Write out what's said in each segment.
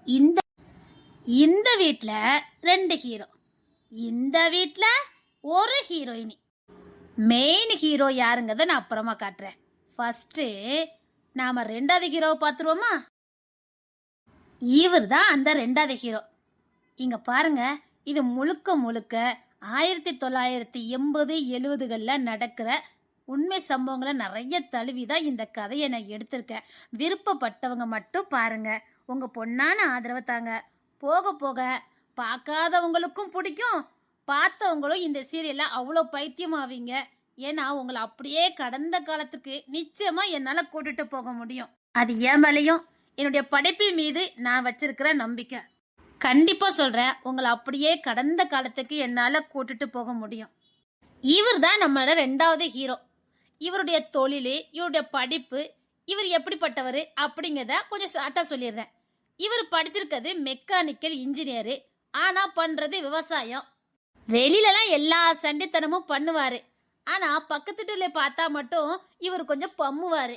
இந்த இந்த வீட்ல 2 ஹீரோ, இந்த வீட்ல ஒரு ஹீரோயினி. மெயின் ஹீரோ யாருங்கிறத நான் அப்புறமா காட்டுறேன். ஃபர்ஸ்ட் நாம 2வது ஹீரோவை பார்த்துருவோமா? இவர் தான் அந்த 2வது ஹீரோ. இங்க பாருங்க, இது முழுக்க முழுக்க 1980 70களில் நடக்கிற உண்மை சம்பவங்களை நிறைய தழுவிதான் இந்த கதையை நான் எடுத்திருக்கேன். விருப்பப்பட்டவங்க மட்டும் பாருங்க, உங்க பொண்ணான ஆதரவை தாங்க. போக போக பார்க்காதவங்களுக்கும் பிடிக்கும், பார்த்தவங்களும் இந்த சீரியல்ல அவ்வளோ பைத்தியமாவீங்க. ஏன்னா உங்களை அப்படியே கடந்த காலத்துக்கு நிச்சயமா என்னால கூட்டிட்டு போக முடியும். அது என் மேலையும் என்னுடைய படைப்பின் மீது நான் வச்சிருக்கிற நம்பிக்கை. கண்டிப்பா சொல்றேன், உங்களை அப்படியே கடந்த காலத்துக்கு என்னால கூட்டிட்டு போக முடியும். இவர் தான் நம்மளோட 2வது ஹீரோ. இவருடைய தொழில், இவருடைய படிப்பு, இவர் எப்படிப்பட்டவர் அப்படிங்கிறத கொஞ்சம் ஷார்ட்டா சொல்லிடுறேன். இவர் படிச்சிருக்கிறது மெக்கானிக்கல் இன்ஜினியரு, ஆனா பண்றது விவசாயம். வெளியிலலாம் எல்லா சண்டித்தனமும் பண்ணுவாரு, ஆனா பக்கத்து வீட்டுல பார்த்தா மட்டும் இவர் கொஞ்சம் பம்முவாரு.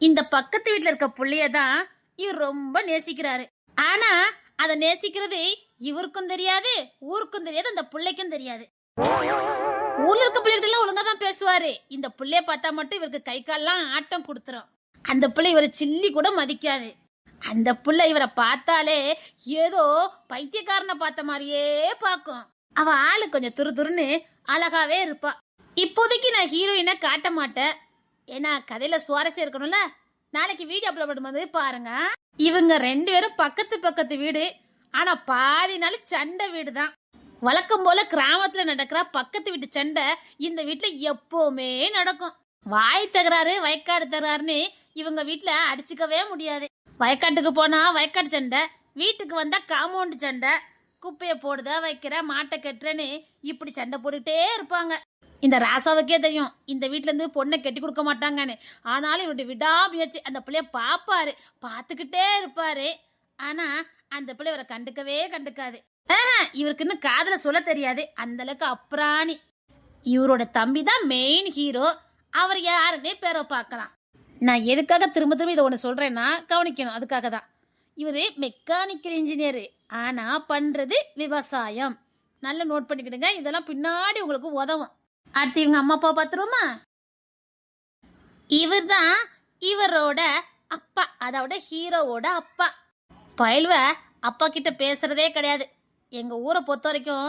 இந்த பக்கத்து வீட்டுல இருக்க புள்ளையதான் இவர் ரொம்ப நேசிக்கிறாரு. ஆனா அதை நேசிக்கிறது இவருக்கும் தெரியாது, ஊருக்கும் தெரியாது, அந்த பிள்ளைக்கும் தெரியாது. ஊர்ல இருக்க பிள்ளைகிட்ட ஒழுங்கா தான் பேசுவாரு. இந்த பிள்ளைய பார்த்தா மட்டும் இவருக்கு கை கால்லாம் ஆட்டம் கொடுத்துரும். அந்த பிள்ளை இவரை சில்லி கூட மதிக்காது. அந்த பிள்ளை இவரை பார்த்தாலே ஏதோ பைத்தியக்காரனை பார்த்த மாதிரியே பார்க்கும். அவ ஆளு கொஞ்சம் துருதுருன்னு அழகாவே இருப்பா. இப்போதைக்கு நான் ஹீரோயினை காட்ட மாட்டேன், ஏன்னா கதையில சுவாரஸ்யம் இருக்கணும்ல. நாளைக்கு வீடியோ அப்லோட் பண்ணும்போது பாருங்க. இவங்க 2 பேரும் பக்கத்து பக்கத்து வீடு, ஆனா பாதி நாள் சண்டை வீடு தான். வழக்கம் போல கிராமத்துல நடக்கிற பக்கத்து வீட்டு சண்டை இந்த வீட்டுல எப்பவுமே நடக்கும். வாய் தகராறு, வயக்காடு தகராறுன்னு இவங்க வீட்டுல அடிச்சுக்கவே முடியாது. வயக்காட்டுக்கு போனா வயக்காட்டு சண்டை, வீட்டுக்கு வந்தா காம்பவுண்ட் சண்டை. குப்பையை போடுத, வைக்கிற, மாட்டை கட்டுறேன்னு இப்படி சண்டை போட்டுட்டே இருப்பாங்க. இந்த ராசாவுக்கே தெரியும் இந்த வீட்டுல இருந்து பொண்ணை கட்டி கொடுக்க மாட்டாங்கன்னு. ஆனாலும் இவருடைய விடாமுயற்சி அந்த பிள்ளைய பாப்பாரு, பார்த்துக்கிட்டே இருப்பாரு. ஆனா அந்த பிள்ளை இவரை கண்டுக்கவே கண்டுக்காது. இவருக்கு இன்னும் காதல சொல்ல தெரியாது, அந்த அளவுக்கு அப்ராணி. இவரோட தம்பி தான் மெயின் ஹீரோ. அவர் யாருன்னே பேரை பார்க்கலாம். நான் எதுக்காக திரும்ப திரும்ப இதை ஒன்று சொல்றேன்னா கவனிக்கணும், அதுக்காக தான். இவரு மெக்கானிக்கல் இன்ஜினியரு, ஆனா பண்றது விவசாயம். நல்லா நோட் பண்ணிக்கிடுங்க, இதெல்லாம் பின்னாடி உங்களுக்கு உதவும். அடுத்து இவங்க அம்மா அப்பா பார்த்துருவோமா? இவர் தான் இவரோட அப்பா, அதோட ஹீரோவோட அப்பா. பயில்வ அப்பா கிட்ட பேசுறதே கிடையாது. எங்க ஊரை பொறுத்த வரைக்கும்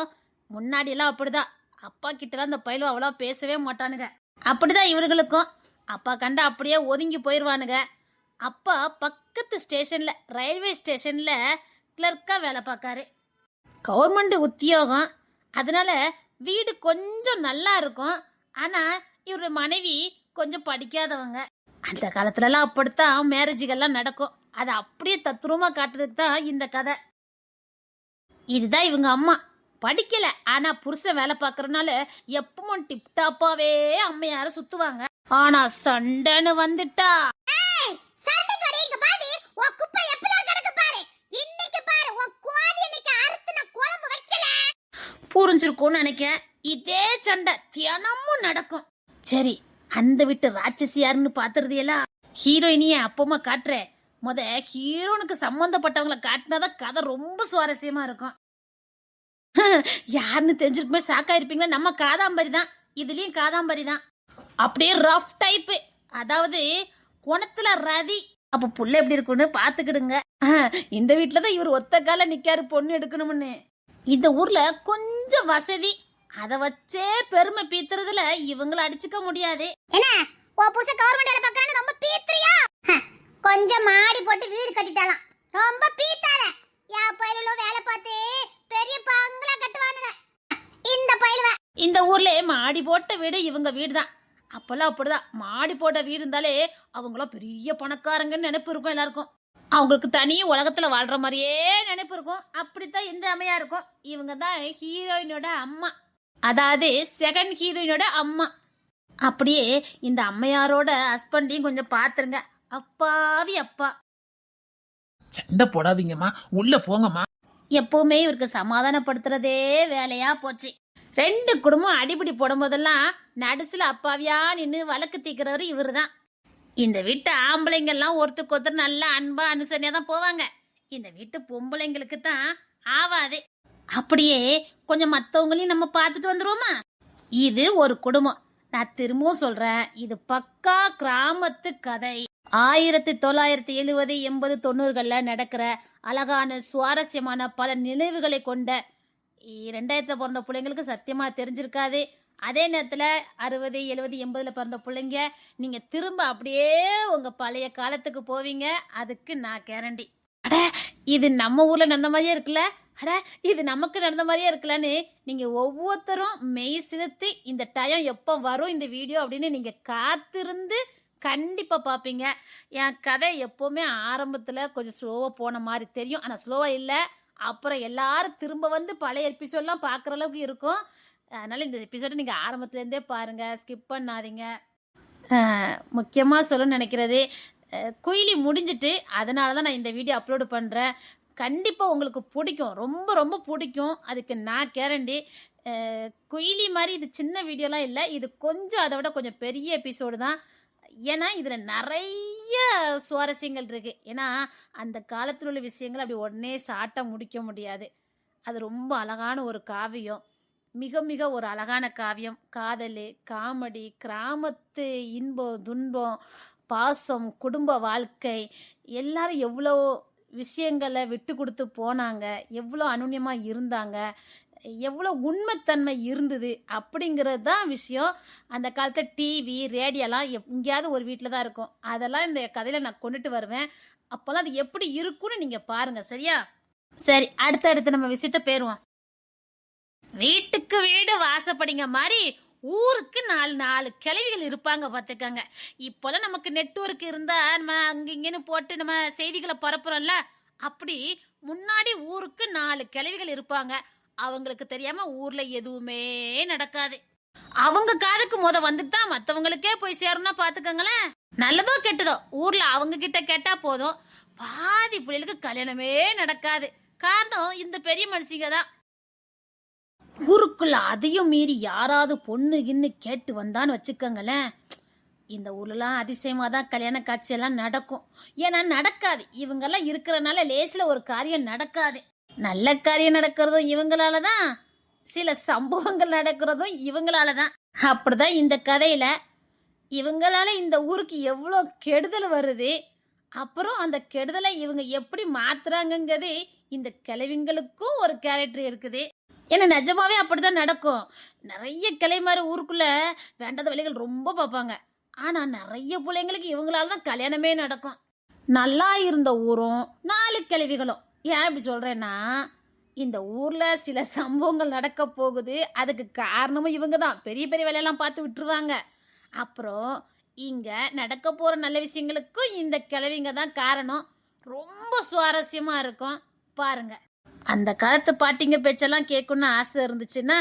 முன்னாடி எல்லாம் அப்படிதான். அப்பா கிட்ட அந்த பயில்வ அவ்வளோ பேசவே மாட்டானுங்க. அப்படிதான் இவர்களுக்கும். அப்பா கண்ட அப்படியே ஒதுங்கி போயிடுவானுங்க. அப்பா பக்கத்து ஸ்டேஷன்ல, ரயில்வே ஸ்டேஷன்ல கிளர்க்கா வேலை பார்க்காரு. கவர்மெண்ட் உத்தியோகம், அதனால வீடு கொஞ்சம் நல்லா இருக்கும். ஆனா இவரு மனைவி கொஞ்சம் படிக்காதவங்க. அந்த காலத்துலலாம் அப்படித்தான் மேரேஜுகள்லாம் நடக்கும். அதை அப்படியே தத்ரூபமா காட்டுறதுக்கு தான் இந்த கதை. இதுதான் இவங்க அம்மா. படிக்கல, ஆனா புருஷன் வேலை பார்க்கறதுனால எப்பவும் டிப்டாப்பாவே அம்மையார சுத்துவாங்க. ஆனா சண்டைன்னு வந்துட்டா புரிஞ்சிருக்கும்னு நினைக்கிறேன். இதே சண்டை தினமும் நடக்கும். சரி, அந்த வீட்டு ராட்சசி யாருன்னு பாத்துறது எல்லாம் ஹீரோயினிய அப்பமா காட்டுறேன். ஹீரோனுக்கு சம்பந்தப்பட்டவங்களை காட்டினாதான் கதை ரொம்ப சுவாரஸ்யமா இருக்கும். யாருன்னு தெரிஞ்சிருக்குமே ஷாக்கா இருப்பீங்களா? நம்ம காதாம்பரி தான், இதுலயும் காதாம்பரி தான். அப்படியே ரஃப் டைப், அதாவது குணத்துல ரதி. அப்ப புள்ள எப்படி இருக்குன்னு பாத்துக்கிடுங்க. இந்த வீட்டுலதான் இவர் ஒத்த கால நிக்காரு பொண்ணு எடுக்கணும்னு. இந்த ஊர்ல கொஞ்சம் வசதி, அத வச்சே பெருமை பீத்துறதுல இவங்கள அடிச்சுக்க முடியாது. என்ன ஓ புருஷன் கவர்மெண்ட் வேலை பார்க்கறானே ரொம்ப பீத்துறியா? கொஞ்சம் மாடி போட்டு வீடு கட்டிட்டாலாம், ரொம்ப பீத்தாத. யா பயிரலோ வேலை பார்த்து பெரிய பங்களா கட்டுவானுங்க இந்த பயிலுவ. இந்த ஊர்ல மாடி போட்ட வீடு இவங்க வீடு தான். அப்பெல்லாம் அப்படிதான், மாடி போட்ட வீடு இருந்தாலே அவங்களாம் பெரிய பணக்காரங்கன்னு நினைப்பு இருக்கும் எல்லாருக்கும். அவங்களுக்கு தனி உலகத்துல வாழ்ற மாதிரியே நினைப்பு இருக்கும். அப்படித்தான் இந்த அம்மையா இருக்கும். இவங்க தான் ஹீரோயினோட அம்மா, அதாவது செகண்ட் ஹீரோயினோட அம்மா. அப்படியே இந்த அம்மையாரோட ஹஸ்பண்டையும் கொஞ்சம் பாத்துருங்க. அப்பாவி அப்பா. சண்டை போடாதீங்கம்மா, உள்ள போங்கம்மா. எப்பவுமே இவருக்கு சமாதானப்படுத்துறதே வேலையா போச்சு. 2 குடும்பம் அடிபிடி போடும் போதெல்லாம் நடுசுல அப்பாவியா நின்று வழக்கு தீக்கிறவரு இவரு தான். இந்த வீட்டு ஆம்பளைங்கெல்லாம் ஒருத்தருக்கு ஒருத்தர் நல்லா அன்பா அனுசரணையா தான் போவாங்க. இந்த வீட்டு பொம்பளைங்களுக்கு தான் ஆவாது. அப்படியே கொஞ்சம் மற்றவங்களையும் நம்ம பார்த்துட்டு வந்துருவோமா? இது ஒரு குடும்பம். நான் திரும்பவும் சொல்றேன், இது பக்கா கிராமத்து கதை. 1970, 80, 90களில் நடக்கிற அழகான சுவாரஸ்யமான பல நினைவுகளை கொண்ட 2000 பிறந்த பிள்ளைங்களுக்கு சத்தியமா தெரிஞ்சிருக்காது. அதே நேரத்தில் 60, 70, 80 பிறந்த பிள்ளைங்க நீங்க திரும்ப அப்படியே உங்க பழைய காலத்துக்கு போவீங்க. அதுக்கு நான் கேரண்டி. அட, இது நம்ம ஊர்ல நடந்த மாதிரியே இருக்குல்ல, அட இது நமக்கு நடந்த மாதிரியே இருக்கலான்னு நீங்க ஒவ்வொருத்தரும் மெய் சிலுத்தி இந்த டைம் எப்போ வரும் இந்த வீடியோ அப்படின்னு நீங்க காத்திருந்து கண்டிப்பா பார்ப்பீங்க. என் கதை எப்போவுமே ஆரம்பத்தில் கொஞ்சம் ஸ்லோவாக போன மாதிரி தெரியும், ஆனால் ஸ்லோவாக இல்லை. அப்புறம் எல்லாரும் திரும்ப வந்து பழைய எபிசோட்லாம் பார்க்குற அளவுக்கு இருக்கும். அதனால இந்த எபிசோடை நீங்கள் ஆரம்பத்துலேருந்தே பாருங்கள், ஸ்கிப் பண்ணாதீங்க. முக்கியமாக சொல்லணும்னு நினைக்கிறது, குயிலி முடிஞ்சிட்டு அதனால தான் நான் இந்த வீடியோ அப்லோடு பண்ணுறேன். கண்டிப்பாக உங்களுக்கு பிடிக்கும், ரொம்ப ரொம்ப பிடிக்கும், அதுக்கு நான் கேரண்டி. குயிலி மாதிரி இது சின்ன வீடியோலாம் இல்லை, இது கொஞ்சம் அதை விட கொஞ்சம் பெரிய எபிசோடு தான். ஏன்னா இதில் நிறைய சுவாரஸ்யங்கள் இருக்குது. ஏன்னா அந்த காலத்தில் உள்ள விஷயங்கள் அப்படி உடனே ஷார்ட்டாக முடிக்க முடியாது. அது ரொம்ப அழகான ஒரு காவியம், மிக மிக ஒரு அழகான காவியம். காதல், காமெடி, கிராமத்து இன்பம், துன்பம், பாசம், குடும்ப வாழ்க்கை, எல்லாரும் எவ்வளோ விஷயங்களை விட்டு கொடுத்து போனாங்க, எவ்வளோ அனுன்யமாக இருந்தாங்க, எவ்வளோ உண்மைத்தன்மை இருந்தது அப்படிங்கிறது தான் விஷயம். அந்த காலத்தில் டிவி, ரேடியோலாம் எங்கேயாவது ஒரு வீட்டில் தான் இருக்கும். அதெல்லாம் இந்த கதையில் நான் கொண்டுட்டு வருவேன். அப்போல்லாம் அது எப்படி இருக்குன்னு நீங்கள் பாருங்கள், சரியா? சரி, அடுத்தடுத்து நம்ம விஷயத்த போயிருவோம். வீட்டுக்கு வீடு வாசப்படிங்க மாதிரி ஊருக்கு 4 கிளவிகள் இருப்பாங்க பார்த்துக்கங்க. இப்போல்லாம் நமக்கு நெட்வொர்க் இருந்தால் நம்ம அங்கிங்கன்னு போட்டு நம்ம செய்திகளை பரப்புறோம்ல, அப்படி முன்னாடி ஊருக்கு 4 கிளவிகள் இருப்பாங்க. அவங்களுக்கு தெரியாம ஊர்ல எதுவுமே நடக்காது. அவங்க காதுக்கு வந்துட்டா மற்றவங்களுக்கே போய் சேரணும்னா பாத்துக்கங்களேன். நல்லதோ கெட்டதோ ஊர்ல அவங்க கிட்ட கேட்டா போதும், பாதி பிள்ளைகளுக்கு கல்யாணமே நடக்காது. காரணம் இந்த பெரிய மனுஷங்க தான். ஊருக்குள்ள அதையும் மீறி யாராவது பொண்ணு கின்னு கேட்டு வந்தான்னு வச்சுக்கோங்களேன், இந்த ஊர்லாம் அதிசயமா தான் கல்யாண காட்சியெல்லாம் நடக்கும். ஏன்னா நடக்காது, இவங்கெல்லாம் இருக்கிறனால லேசில் ஒரு காரியம் நடக்காது. நல்ல காரியம் நடக்கிறதும் இவங்களால தான், சில சம்பவங்கள் நடக்கிறதும் இவங்களால தான். அப்படிதான் இந்த கதையில இவங்களால இந்த ஊருக்கு எவ்வளோ கெடுதல் வருது, அப்புறம் அந்த கெடுதலை இவங்க எப்படி மாத்துறாங்கங்கிறது இந்த கிழவிங்களுக்கும் ஒரு கேரக்டர் இருக்குது. ஏன்னா நிஜமாவே அப்படிதான் நடக்கும். நிறைய கிளைமாரி ஊருக்குள்ள வேண்டாத வேலைகள் ரொம்ப பார்ப்பாங்க. ஆனா நிறைய பிள்ளைங்களுக்கு இவங்களால தான் கல்யாணமே நடக்கும். நல்லா இருந்த ஊரும் 4 கிழவிகளும். ஏன் இப்படி சொல்றேன்னா, இந்த ஊர்ல சில சம்பவங்கள் நடக்க போகுது, அதுக்கு காரணமும் இவங்க தான். பெரிய பெரிய வேலையெல்லாம் பார்த்து விட்டுருவாங்க. அப்புறம் இங்க நடக்க போற நல்ல விஷயங்களுக்கும் இந்த கிழவிங்க தான் காரணம். ரொம்ப சுவாரஸ்யமா இருக்கும், பாருங்க. அந்த காலத்து பாட்டிங்க பேச்செல்லாம் கேட்கணும்னு ஆசை இருந்துச்சுன்னா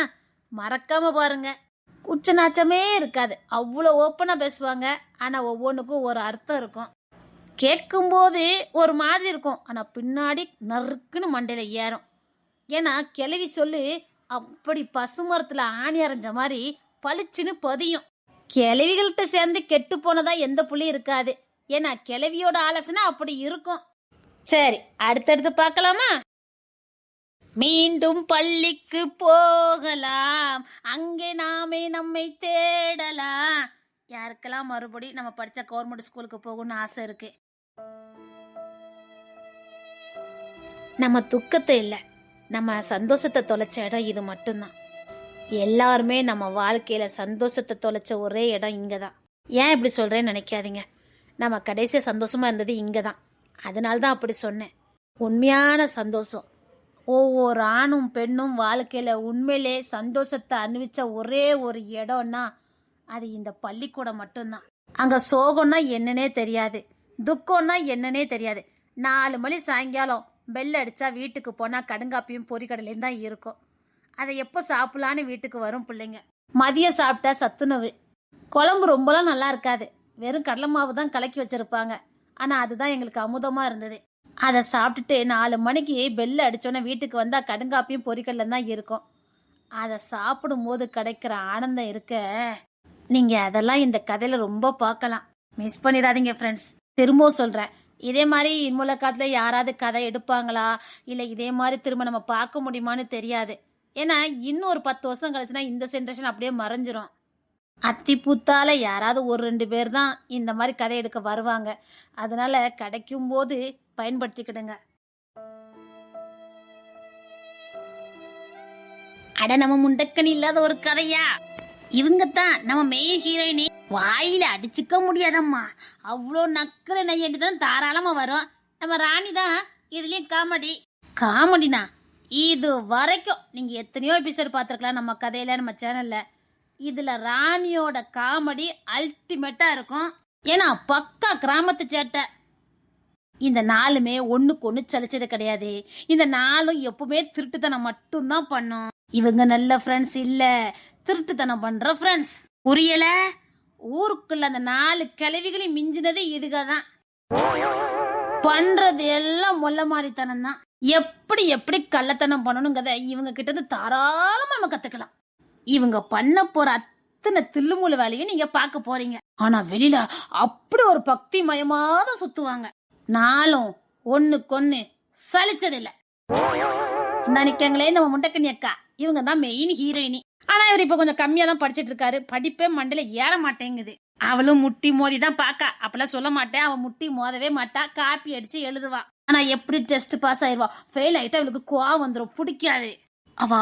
மறக்காம பாருங்க. குச்ச நாச்சமே இருக்காது, அவ்வளோ ஓப்பனா பேசுவாங்க. ஆனா ஒவ்வொன்றுக்கும் ஒரு அர்த்தம் இருக்கும். கேட்கும்போது ஒரு மாதிரி இருக்கும், ஆனா பின்னாடி நறுக்குன்னு மண்டையில ஏறும். ஏன்னா கிளவி சொல்லு அப்படி பசுமரத்துல ஆணி அரைஞ்ச மாதிரி பளிச்சுன்னு பதியும். கிளவிகள்கிட்ட சேர்ந்து கெட்டு போனதா எந்த புள்ளியும் இருக்காது. ஏன்னா கிளவியோட ஆலோசனை அப்படி இருக்கும். சரி, அடுத்தடுத்து பார்க்கலாமா? மீண்டும் பள்ளிக்கு போகலாம், அங்கே நாமே நம்மை தேடலாம். யாருக்கெல்லாம் மறுபடி நம்ம படிச்ச கவர்மெண்ட் ஸ்கூலுக்கு போகணும்னு ஆசை இருக்கு? நம்ம துக்கத்தை இல்லை, நம்ம சந்தோஷத்தை தொலைச்ச இடம் இது மட்டும்தான். எல்லாருமே நம்ம வாழ்க்கையில சந்தோஷத்தை தொலைச்ச ஒரே இடம் இங்க தான். ஏன் இப்படி சொல்றேன்னு நினைக்காதீங்க, நம்ம கடைசியா சந்தோஷமா இருந்தது இங்க தான். அதனால தான் அப்படி சொன்னேன். உண்மையான சந்தோஷம், ஒவ்வொரு ஆணும் பெண்ணும் வாழ்க்கையில உண்மையிலே சந்தோஷத்தை அனுபவிச்ச ஒரே ஒரு இடம்னா அது இந்த பள்ளிக்கூடம் மட்டும்தான். அங்க சோகம்னா என்னன்னே தெரியாது, துக்கம்னா என்னன்னே தெரியாது. 4 மணி சாயங்காலம் பெல் அடிச்சா வீட்டுக்கு போனா கடுங்காப்பியும் பொரிக்கடலையும் தான் இருக்கும். அதை எப்போ சாப்பிடலான்னு வீட்டுக்கு வரும் பிள்ளைங்க. மதியம் சாப்பிட்டா சத்துணவு, குழம்பு ரொம்பலாம் நல்லா இருக்காது, வெறும் கடலை மாவு தான் கலக்கி வச்சிருப்பாங்க. ஆனா அதுதான் எங்களுக்கு அமுதமா இருந்தது. அதை சாப்பிட்டுட்டு 4 மணிக்கு பெல் அடிச்சோன்னே வீட்டுக்கு வந்தா கடுங்காப்பியும் பொரிக்கடலை தான் இருக்கும். அதை சாப்பிடும் போது கிடைக்கிற ஆனந்தம் இருக்க, நீங்க அதெல்லாம் இந்த கதையில ரொம்ப பார்க்கலாம். மிஸ் பண்ணிடாதீங்க ஃப்ரெண்ட்ஸ். திரும்பவும் சொல்றேன், இதே மாதிரி இன்முலக்காத்துல யாராவது கதை எடுப்பாங்களா இல்லை இதே மாதிரி திரும்ப நம்ம பார்க்க முடியுமான்னு தெரியாது. ஏன்னா இன்னும் ஒரு 10 வருஷம் கழிச்சுனா இந்த ஜென்ரேஷன் அப்படியே மறைஞ்சிரும். அத்திப்பூத்தால யாராவது ஒரு 2 பேர் தான் இந்த மாதிரி கதை எடுக்க வருவாங்க. அதனால கிடைக்கும் போது பயன்படுத்திக்கிடுங்க. அட நம்ம முண்டக்கணி இல்லாத ஒரு கதையா? இவங்க தான் நம்ம மெயின் ஹீரோயினி. வாயில அடிச்சுக்க முடியாதம்மா, அவ்வளோ நக்கல நையண்டி தான் தாராளமா வரும். நம்ம ராணி தான் இதுலயும் காமெடினா இது வரைக்கும் நீங்க எத்தனையோ எபிசோட் பார்த்துருக்கலாம் நம்ம கதையில, நம்ம சேனல்ல. இதுல ராணியோட காமெடி அல்டிமேட்டா இருக்கும். ஏன்னா பக்கா கிராமத்து சேட்டை. இந்த நாளுமே ஒண்ணுக்கு ஒண்ணு சலிச்சது கிடையாது. இந்த நாளும் எப்பவுமே திருட்டுத்தனம் மட்டும்தான் பண்ணும். இவங்க நல்ல ஃப்ரெண்ட்ஸ் இல்ல, திருட்டுத்தனம் பண்ற ஃப்ரெண்ட்ஸ். புரியல? ஊருக்குள்ள அந்த 4 கிழவிகளையும் மிஞ்சினதே இதுகதான். பண்றது எல்லாம் மொல்ல மாதிரித்தனம் தான். எப்படி எப்படி கள்ளத்தனம் பண்ணணுங்கிறத இவங்க கிட்ட இருந்து தாராளமா நம்ம கத்துக்கலாம். இவங்க பண்ண போற அத்தனை தில்லுமுள்ள வேலையும் நீங்க பார்க்க போறீங்க. ஆனா வெளியில அப்படி ஒரு பக்தி மயமாதான் சுத்துவாங்க. நாளும் ஒண்ணுக்கொன்னு சலிச்சதில்ல. நினைக்காங்களே நம்ம முண்டக்கண்ணி அக்கா, இவங்க தான் மெயின் ஹீரோயினி. ஆனா இவர் இப்ப கொஞ்சம் கம்மியா தான் படிச்சிட்டு இருக்காரு. படிப்பே மண்டையில ஏற மாட்டேங்குது. அவளும் முட்டி மோதி தான் பாக்கா. அப்பெல்லாம் சொல்ல மாட்டேன், அவ முட்டி மோதவே மாட்டா, காப்பி அடிச்சு எழுதுவா. ஆனா எப்படி டெஸ்ட் பாஸ் ஆயிடுவா. ஃபெயில் ஆயிட்டா அவளுக்கு கோவம் வந்துடும், பிடிக்காது. அவ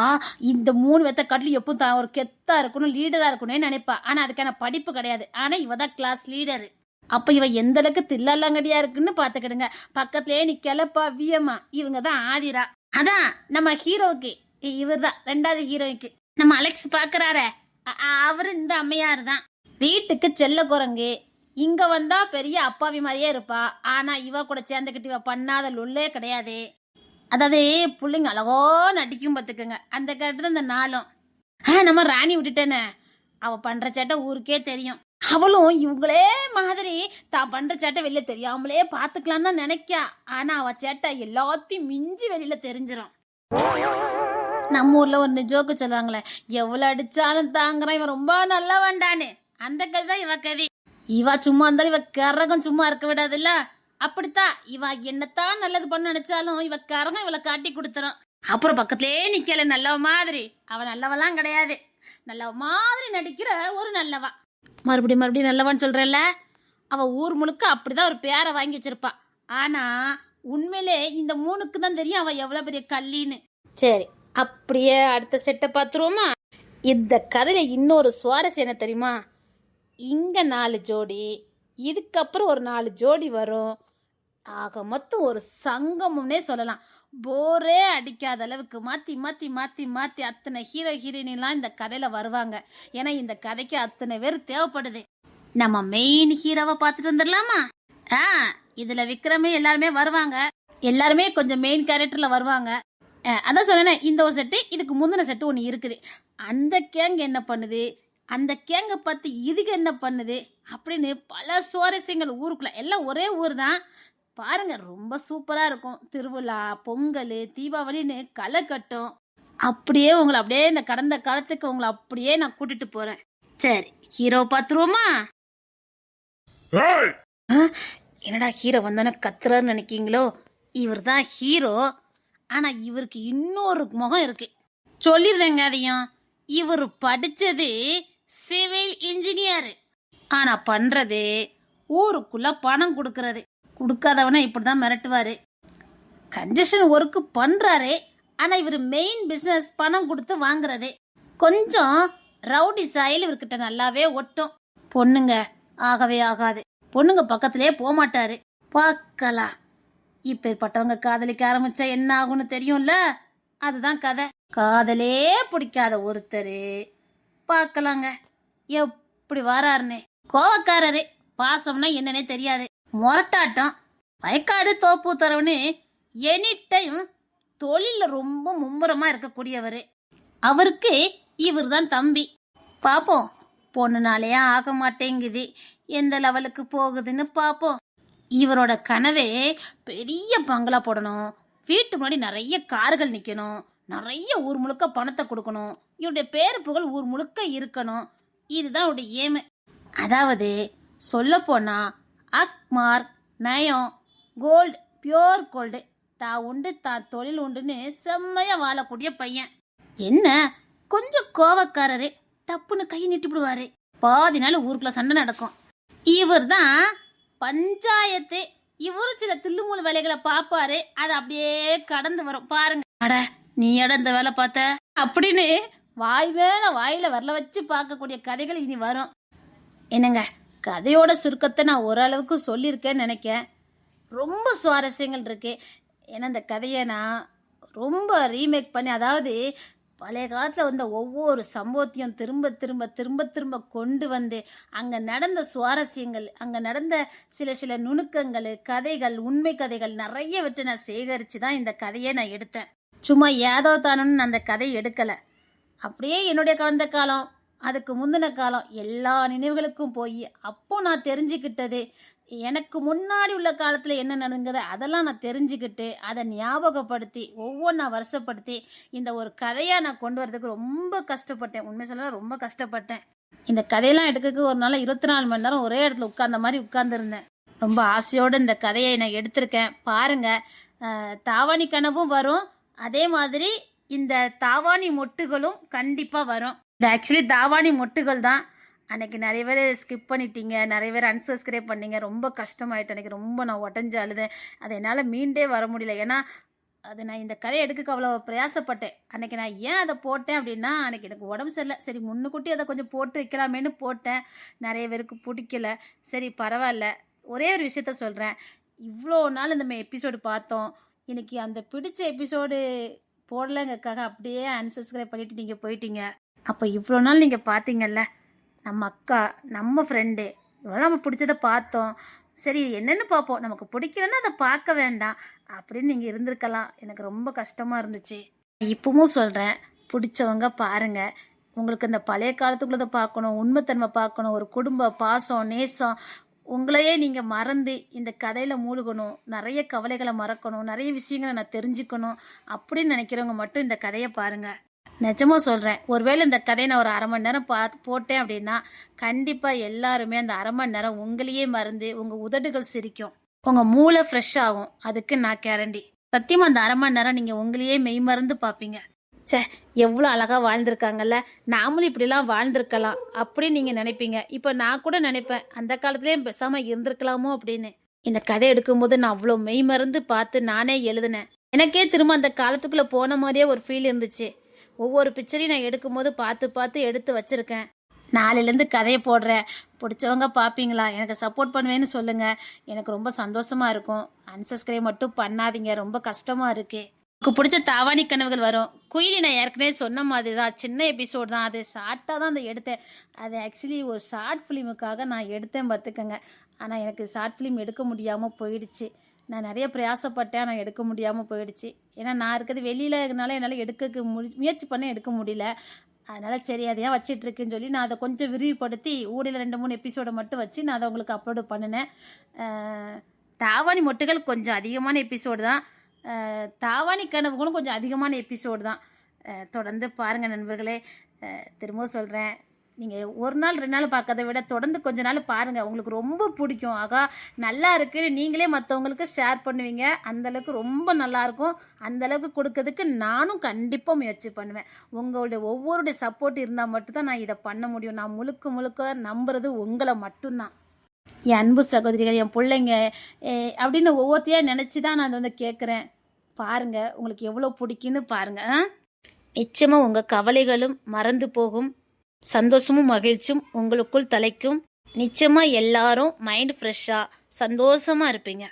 இந்த 3 வெத்த காட்டிலும் எப்பவும் ஒரு கெத்தா இருக்கணும், லீடரா இருக்கணும்னு நினைப்பா. ஆனா அதுக்கான படிப்பு கிடையாது. ஆனா இவ தான் கிளாஸ் லீடரு. அப்ப இவ எந்த அளவுக்கு தில்லாலங்கடியா இருக்குன்னு பாத்துக்கிடுங்க. பக்கத்திலேயே நீ கிளப்பா வியமா. இவங்க தான் ஆதிரா. அதான் நம்ம ஹீரோவுக்கு இவர் தான் 2வது ஹீரோய்க்கு நம்ம அலெக்ஸ் பாக்குறாரு. அவரு இந்த அம்மையாரு தான். வீட்டுக்கு செல்ல குரங்கு. இங்க வந்தா பெரிய அப்பாவி மாதிரியே இருப்பா. ஆனா இவ கூட சேர்ந்துக்கிட்டு இவ பண்ணாத லுல்லே கிடையாது. அதாவது பிள்ளைங்க அழகோ நடிக்கும் பார்த்துக்குங்க. அந்த கேட்டு இந்த நாளும் நம்ம ராணி விட்டுட்டேன்னு அவ பண்ற சேட்டை ஊருக்கே தெரியும். அவளும் இவங்களே மாதிரி தான் பண்ற சேட்டை வெளியில தெரியாமலே பாத்துக்கலாம் தான் நினைக்கா. ஆனா அவ சேட்டை எல்லாத்தையும் மிஞ்சி வெளியில தெரிஞ்சிடும். நம்ம ஊர்ல ஒரு ஜோக்கு சொல்லுவாங்களே, எவ்வளவு அடிச்சாலும் தாங்குறான் இவன் ரொம்ப நல்லா வேண்டானே. அந்த கதை தான் இவ கதை. இவ சும்மா இருந்தாலும் இவ கரகம் சும்மா இருக்க விடாதுல்ல. அப்படித்தான் இவ என்னத்தான் நல்லது பண்ண நினைச்சாலும் இவ கரகம் இவளை காட்டி கொடுத்துரும். அப்புறம் பக்கத்திலே நிக்கல நல்லவ மாதிரி. அவ நல்லவெல்லாம் கிடையாது, நல்லவ மாதிரி நடிக்கிற ஒரு நல்லவா. மறுபடியும் நல்லவான்னு சொல்றல. அவ ஊர் முழுக்க அப்படிதான் ஒரு பேரை வாங்கி வச்சிருப்பா. ஆனா உண்மையிலே இந்த 3க்கு தான் தெரியும் அவ எவ்வளவு பெரிய கள்ளின்னு. சரி, அப்படியே அடுத்த செட்டை பாத்துருவோமா? இந்த கதையில இன்னொரு சுவாரஸ்யம் என்ன தெரியுமா? இங்க 4 ஜோடி, இதுக்கப்புறம் ஒரு 4 ஜோடி வரும். ஆக மொத்தம் ஒரு சங்கம்னே சொல்லலாம். போரே அடிக்காத அளவுக்கு மாத்தி மாத்தி மாத்தி மாத்தி அத்தனை ஹீரோ ஹீரோயின்லாம் இந்த கதையில வருவாங்க. ஏன்னா இந்த கதைக்கு அத்தனை பேர் தேவைப்படுது. நம்ம மெயின் ஹீரோவை பார்த்துட்டு வந்துடலாமா? இதுல விக்ரமே எல்லாருமே வருவாங்க. எல்லாருமே கொஞ்சம் மெயின் கேரக்டர்ல வருவாங்க. அதான் சொன்னேன், இந்த ஒரு செட்டு இதுக்கு முந்தின செட்டு ஒன்று இருக்குது. அந்த கேங் என்ன பண்ணுது, அந்த கேங்கை பார்த்து இதுக்கு என்ன பண்ணுது அப்படின்னு பல சுவாரஸ்யங்கள் ஊருக்குள்ள. எல்லாம் ஒரே ஊர் தான் பாருங்க. ரொம்ப சூப்பரா இருக்கும். திருவிழா, பொங்கல், தீபாவளின்னு களை கட்டும். அப்படியே உங்களை அப்படியே இந்த கடந்த காலத்துக்கு உங்களை அப்படியே நான் கூட்டிட்டு போறேன். சரி, ஹீரோ பாத்துருவோமா? என்னடா ஹீரோ வந்தானே கத்துறாருன்னு நினைக்கீங்களோ? இவர் தான் ஹீரோ. ஆனா இவருக்கு இன்னொரு முகம் இருக்கு, சொல்லிடுறேங்க அதையும். இவர் படிச்சது சிவில் இன்ஜினியர். ஆனா பண்றது ஊருக்குள்ள பணம் கொடுக்கறது. கொடுக்காதவனா இப்படிதான் மிரட்டுவாரு. கன்ஜெஷன் ஒர்க்கு பண்றாரு. ஆனா இவர் மெயின் பிசினஸ் பணம் கொடுத்து வாங்குறது. கொஞ்சம் ரவுடி சாயல் இவர்கிட்ட நல்லாவே ஒட்டும். பொண்ணுங்க ஆகவே ஆகாது. பொண்ணுங்க பக்கத்திலே போக மாட்டாரு. பார்க்கலாம். இப்பேற்பட்டவங்க காதலிக்க ஆரம்பிச்சா என்ன ஆகும்னு தெரியும்ல. அதுதான் கதை. காதலே பிடிக்காத ஒருத்தர் பார்க்கலாங்க எப்படி வாராருன்னு. கோவக்காரரு, பாசம்னா என்னன்னே தெரியாது, மொரட்டாட்டம், வயக்காடு தோப்பு தரவுன்னு எனி டைம் தொழில ரொம்ப மும்முரமா இருக்கக்கூடியவர். அவருக்கு இவர் தான் தம்பி. பாப்போம், பொண்ணுனாலே ஆக மாட்டேங்குது, எந்த லெவலுக்கு போகுதுன்னு பாப்போம். இவரோட கனவே பெரிய பங்களா போடணும், வீட்டு முன்னாடி நிறைய கார்கள் நிக்கணும், நிறைய ஊர் முழுக்க பணத்தை கொடுக்கணும், இவருடைய பேரு புகழ் ஊர் முழுக்க இருக்கணும். இதுதான் அவருடைய ஏமு. அதாவது சொல்ல போனா அக்மார், நயம், கோல்டு, பியோர் கோல்டு. தான் உண்டு தான் தொழில் உண்டுன்னு செம்மையா வாழக்கூடிய பையன். என்ன கொஞ்சம் கோவக்காரரு, டப்புன்னு கையை நீட்டிவிடுவாரு. பாதி நாள் ஊருக்குள்ள சண்டை நடக்கும். இவர் தான் பஞ்சாயத்து. இவரு சில தில்லுமுழு வேலைகளை பார்ப்பாரு, அது அப்படியே கடந்து வரும் பாருங்க. அட நீ இந்த வேலை பார்த்த அப்படின்னு வாய் மேல வாயில வரல வச்சு பார்க்கக்கூடிய கதைகள் இனி வரும். என்னங்க, கதையோட சுருக்கத்தை நான் ஓரளவுக்கு சொல்லியிருக்கேன்னு நினைக்கேன். ரொம்ப சுவாரஸ்யங்கள் இருக்கு. ஏன்னா இந்த கதையை நான் ரொம்ப ரீமேக் பண்ணி, அதாவது பழைய காலத்தில் வந்த ஒவ்வொரு சம்பவத்தையும் திரும்ப திரும்ப திரும்ப திரும்ப கொண்டு வந்து அங்கே நடந்த சுவாரஸ்யங்கள், அங்கே நடந்த சில நுணுக்கங்கள், கதைகள், உண்மை கதைகள் நிறைய வச்சு நான் சேகரித்து தான் இந்த கதையை நான் எடுத்தேன். சும்மா ஏதோ தானுன்னு நான் அந்த கதையை எடுக்கலை. அப்படியே என்னுடைய கடந்த காலம், அதுக்கு முந்தின காலம், எல்லா நினைவுகளுக்கும் போய் அப்போ நான் தெரிஞ்சுக்கிட்டது, எனக்கு முன்னாடி உள்ள காலத்தில் என்ன நடந்தது அதெல்லாம் நான் தெரிஞ்சுக்கிட்டு அதை ஞாபகப்படுத்தி ஒவ்வொன்றா வருஷப்படுத்தி இந்த ஒரு கதையாக நான் கொண்டு வரதுக்கு ரொம்ப கஷ்டப்பட்டேன். உண்மை சொல்ல ரொம்ப கஷ்டப்பட்டேன். இந்த கதையெல்லாம் எடுக்கிறதுக்கு ஒரு நாள் 24 மணி நேரம் ஒரே இடத்துல உட்கார்ந்த மாதிரி உட்கார்ந்துருந்தேன். ரொம்ப ஆசையோடு இந்த கதையை நான் எடுத்திருக்கேன். பாருங்கள், தாவாணி கனவும் வரும், அதே மாதிரி இந்த தாவாணி மொட்டுகளும் கண்டிப்பாக வரும். இது ஆக்சுவலி தாவாணி மொட்டுகள் தான். அன்றைக்கி நிறைய பேர் ஸ்கிப் பண்ணிட்டீங்க, நிறைய பேர் அன்சப்ஸ்கிரைப் பண்ணீங்க. ரொம்ப கஷ்டமாயிட்டு அன்றைக்கி ரொம்ப நான் உடஞ்சி அழுதேன். அது என்னால் மீண்டே வர முடியல. ஏன்னா அது நான் இந்த கதையை எடுக்க அவ்வளோ பிரயாசப்பட்டேன். அன்றைக்கி நான் ஏன் அதை போட்டேன் அப்படின்னா, அன்றைக்கி எனக்கு உடம்பு சரியில்லை. சரி முன்னுக்கூட்டி அதை கொஞ்சம் போட்டு வைக்கலாமேன்னு போட்டேன். நிறைய பேருக்கு பிடிக்கல. சரி பரவாயில்ல. ஒரே ஒரு விஷயத்த சொல்கிறேன். இவ்வளோ நாள் இந்த எபிசோடு பார்த்தோம். இன்னைக்கு அந்த பிடிச்ச எபிசோடு போடலங்கிறதுக்காக அப்படியே அன்சப்ஸ்கிரைப் பண்ணிவிட்டு நீங்கள் போயிட்டீங்க. அப்போ இவ்வளோ நாள் நீங்கள் பார்த்தீங்கல்ல, நம்ம அக்கா, நம்ம ஃப்ரெண்டு, இவ்வளோ நம்ம பிடிச்சதை பார்த்தோம். சரி என்னென்னு பார்ப்போம், நமக்கு பிடிக்கலன்னா அதை பார்க்க வேண்டாம் அப்படின்னு நீங்கள் இருந்திருக்கலாம். எனக்கு ரொம்ப கஷ்டமாக இருந்துச்சு. இப்பவும் சொல்கிறேன், பிடிச்சவங்க பாருங்கள். உங்களுக்கு இந்த பழைய காலத்துக்குள்ளதை பார்க்கணும், உண்மைத்தன்மை பார்க்கணும், ஒரு குடும்ப பாசம், நேசம், உங்களையே நீங்கள் மறந்து இந்த கதையில் மூழ்கணும், நிறைய கவலைகளை மறக்கணும், நிறைய விஷயங்களை நான் தெரிஞ்சுக்கணும் அப்படின்னு நினைக்கிறவங்க மட்டும் இந்த கதையை பாருங்கள். நிஜமாக சொல்கிறேன், ஒருவேளை இந்த கதையை நான் ஒரு 1/2 மணி நேரம் போட்டேன் அப்படின்னா கண்டிப்பாக எல்லாருமே அந்த 1/2 மணி நேரம் உங்களையே மறந்து உங்கள் உதடுகள் சிரிக்கும், உங்கள் மூளை ஃப்ரெஷ் ஆகும். அதுக்கு நான் கேரண்டி. சத்தியமாக அந்த 1/2 மணி நேரம் நீங்கள் உங்களையே மெய் மறந்து பார்ப்பீங்க. சே எவ்வளோ அழகாக வாழ்ந்திருக்காங்கல்ல, நாமளும் இப்படிலாம் வாழ்ந்திருக்கலாம் அப்படின்னு நீங்கள் நினைப்பீங்க. இப்போ நான் கூட நினைப்பேன், அந்த காலத்துலேயே பேசாமல் இருந்திருக்கலாமோ அப்படின்னு. இந்த கதை எடுக்கும்போது நான் அவ்வளோ மெய் மறந்து பார்த்து நானே எழுதினேன். எனக்கே திரும்ப அந்த காலத்துக்குள்ளே போன மாதிரியே ஒரு ஃபீல் இருந்துச்சு. ஒவ்வொரு பிக்சரையும் நான் எடுக்கும்போது பார்த்து எடுத்து வச்சுருக்கேன். நாளையிலேருந்து கதையை போடுறேன். பிடிச்சவங்க பார்ப்பீங்களா, எனக்கு சப்போர்ட் பண்ணுவேன்னு சொல்லுங்கள். எனக்கு ரொம்ப சந்தோஷமாக இருக்கும். அன்சப்ஸ்கிரைப் மட்டும் பண்ணாதீங்க, ரொம்ப கஷ்டமாக இருக்குது. எனக்கு பிடிச்ச தாவாணி கனவுகள் வரும். குயிலி நான் ஏற்கனவே சொன்ன மாதிரி தான், சின்ன எபிசோட் தான், அது ஷார்ட்டாக தான் அதை எடுத்தேன். அது ஆக்சுவலி ஒரு ஷார்ட் ஃபிலிமுக்காக நான் எடுத்தேன் பார்த்துக்கங்க. ஆனால் எனக்கு ஷார்ட் ஃபிலிம் எடுக்க முடியாமல் போயிடுச்சு. நான் நிறைய பிரயாசப்பட்டேன், ஆனால் எடுக்க முடியாமல் போயிடுச்சு. ஏன்னா நான் இருக்கிறது வெளியில் இருக்கிறனால என்னால் எடுக்க முயற்சி பண்ண எடுக்க முடியல. அதனால் சரி அதையாக வச்சிட்ருக்குன்னு சொல்லி நான் அதை கொஞ்சம் விரிவுபடுத்தி ஊடையில் 2-3 எபிசோடை மட்டும் வச்சு நான் அதை உங்களுக்கு அப்லோடு பண்ணினேன். தாவாணி மொட்டுகள் கொஞ்சம் அதிகமான எபிசோடு தான், தாவாணி கனவுகளும் கொஞ்சம் அதிகமான எபிசோடு தான். தொடர்ந்து பாருங்கள் நண்பர்களே. திரும்ப சொல்கிறேன், நீங்கள் ஒரு நாள் 2 நாள் பார்க்கறத விட தொடர்ந்து கொஞ்ச நாள் பாருங்கள், உங்களுக்கு ரொம்ப பிடிக்கும். ஆகா நல்லா இருக்குன்னு நீங்களே மற்றவங்களுக்கு ஷேர் பண்ணுவீங்க. அந்தளவுக்கு ரொம்ப நல்லாயிருக்கும். அந்தளவுக்கு கொடுக்கறதுக்கு நானும் கண்டிப்பாக முயற்சி பண்ணுவேன். உங்களுடைய ஒவ்வொருடைய சப்போர்ட் இருந்தால் மட்டும்தான் நான் இதை பண்ண முடியும். நான் முழுக்க நம்புறது உங்களை மட்டும்தான். என் அன்பு சகோதரிகள், என் பிள்ளைங்க அப்படின்னு ஒவ்வொருத்தையாக நினச்சி தான் நான் அதை கேட்குறேன். பாருங்கள் உங்களுக்கு எவ்வளோ பிடிக்குன்னு பாருங்கள். நிச்சயமாக உங்கள் கவலைகளும் மறந்து போகும், சந்தோஷமும் மகிழ்ச்சியும் உங்களுக்குள் தலைக்கும். நிச்சயமாக எல்லாரும் மைண்ட் ஃப்ரெஷ்ஷாக சந்தோஷமாக இருப்பீங்க.